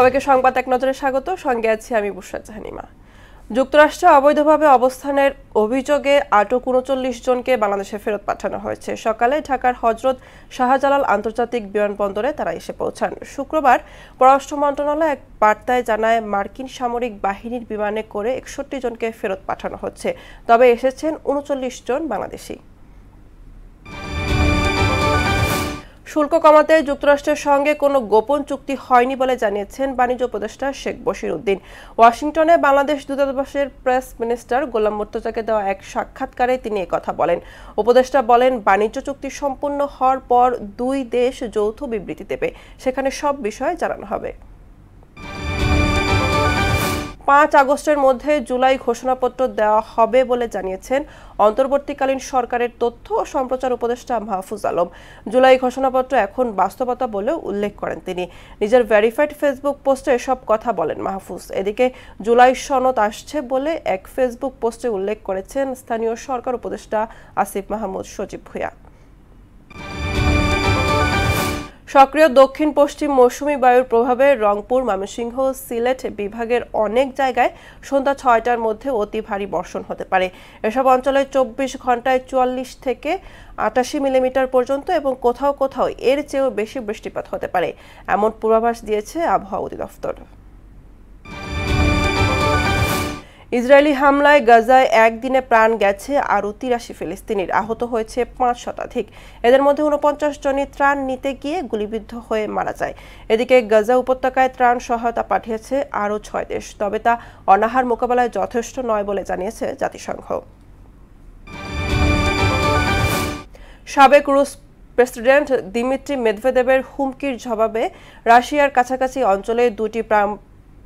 সবাইকে সংবাদ এক নজরে স্বাগত। সঙ্গে আছি আমি বুশরা জাহানিমা। যুক্তরাষ্ট্রে অবৈধভাবে অবস্থানের অভিযোগে আটক ৩৯ জনকে বাংলাদেশে ফেরত পাঠানো হয়েছে। সকালে ঢাকার হযরত শাহজালাল আন্তর্জাতিক বিমানবন্দরে তারা এসে পৌঁছান। শুক্রবার পররাষ্ট্র মন্ত্রণালয় এক বার্তায় জানায়, মার্কিন সামরিক বাহিনীর বিমানে করে ৬১ জনকে ফেরত পাঠানো হচ্ছে। তবে এসেছেন ৩৯ জন বাংলাদেশি। শুল্ক কমাতে যুক্তরাষ্ট্রের সঙ্গে কোনো গোপন চুক্তি হয়নি বলে জানিয়েছেন বাণিজ্য উপদেষ্টা শেখ বশির উদ্দিন। ওয়াশিংটনে বাংলাদেশ দূতাবাসের প্রেস মিনিস্টার গোলাম মুর্তজাকে দেওয়া এক সাক্ষাৎকারে তিনি একথা বলেন। উপদেষ্টা বলেন, বাণিজ্য চুক্তি সম্পূর্ণ হওয়ার পর দুই দেশ যৌথ বিবৃতি দেবে, সেখানে সব বিষয়ে জানানো হবে। ৫ আগস্টের মধ্যে জুলাই ঘোষণাপত্র দেওয়া হবে বলে জানিয়েছেন অন্তর্বর্তীকালীন সরকারের তথ্য ও সম্প্রচার উপদেষ্টা মাহফুজ আলম। জুলাই ঘোষণাপত্র এখন বাস্তবতা বলেও উল্লেখ করেন তিনি। নিজের ভেরিফাইড ফেসবুক পোস্টে এসব কথা বলেন মাহফুজ। এদিকে জুলাই সনদ আসছে বলে এক ফেসবুক পোস্টে উল্লেখ করেছেন স্থানীয় সরকার উপদেষ্টা আসিফ মাহমুদ সজীব ভূঁইয়া। সক্রিয় দক্ষিণ পশ্চিম মৌসুমী বায়ুর প্রভাবে রংপুর, ময়মনসিংহ, সিলেট বিভাগের অনেক জায়গায় সন্ধ্যা ৬টার মধ্যে অতি ভারী বর্ষণ হতে পারে। এসব অঞ্চলে ২৪ ঘন্টায় ৪৪ থেকে ৮৮ মিলিমিটার পর্যন্ত এবং কোথাও কোথাও এর চেয়েও বেশি বৃষ্টিপাত হতে পারে, এমন পূর্বাভাস দিয়েছে আবহাওয়া অধিদপ্তর। ইসরায়েলি হামলায় গাজায় একদিনে প্রাণ গেছে আরও ৮৩ ফিলিস্তিনির, আহত হয়েছে ৫ শতাধিক। এদের মধ্যে ৪৯ জনই ত্রাণ নিতে গিয়ে গুলিবিদ্ধ হয়ে মারা যায়। এদিকে গাজা উপত্যকায় ত্রাণ সহায়তা পাঠিয়েছে আরও ৬ দেশ, তবে তা অনাহার মোকাবেলায় যথেষ্ট নয় বলে জানিয়েছে জাতিসংঘ। সাবেক রুশ প্রেসিডেন্ট দিমিত্রি মেদভেদেবের হুমকির জবাবে রাশিয়ার কাছাকাছি অঞ্চলে দুটি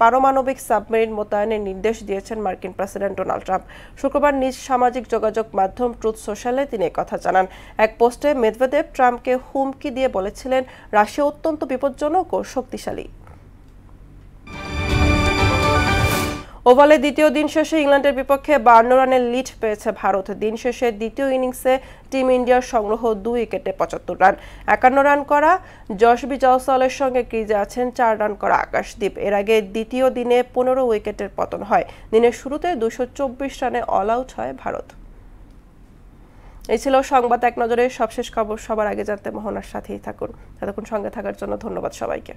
পারমাণবিক সাবমেরিন মোতায়েনের নির্দেশ দিয়েছেন মার্কিন প্রেসিডেন্ট ডোনাল্ড ট্রাম্প। শুক্রবার নিজ সামাজিক যোগাযোগ মাধ্যম ট্রুথ সোশ্যালে তিনি একথা জানান। এক পোস্টে মেদভেদেব ট্রাম্পকে হুমকি দিয়ে বলেছিলেন, রাশিয়া অত্যন্ত বিপজ্জনক ও শক্তিশালী। ওভালে দ্বিতীয় দিন শেষে ইংল্যান্ডের বিপক্ষে ৫২ রানের লিড পেয়েছে ভারত। দিন শেষে দ্বিতীয় ইনিংসে টিম ইন্ডিয়ার সংগ্রহ ২ উইকেটে ৭৫ রান। ৫১ রান করা যশবি জয়সওয়ালের সঙ্গে ক্রিজে আছেন ৪ রান করা আকাশদীপ। এর আগে দ্বিতীয় দিনে ১৫ উইকেটের পতন হয়। দিনের শুরুতে ২২৪ রানে অল আউট হয় ভারত। এই ছিল সংবাদ এক নজরে সবশেষ খবর। সবার আগে জানতে মোহনার সাথেই থাকুন। এতক্ষণ সঙ্গে থাকার জন্য ধন্যবাদ সবাইকে।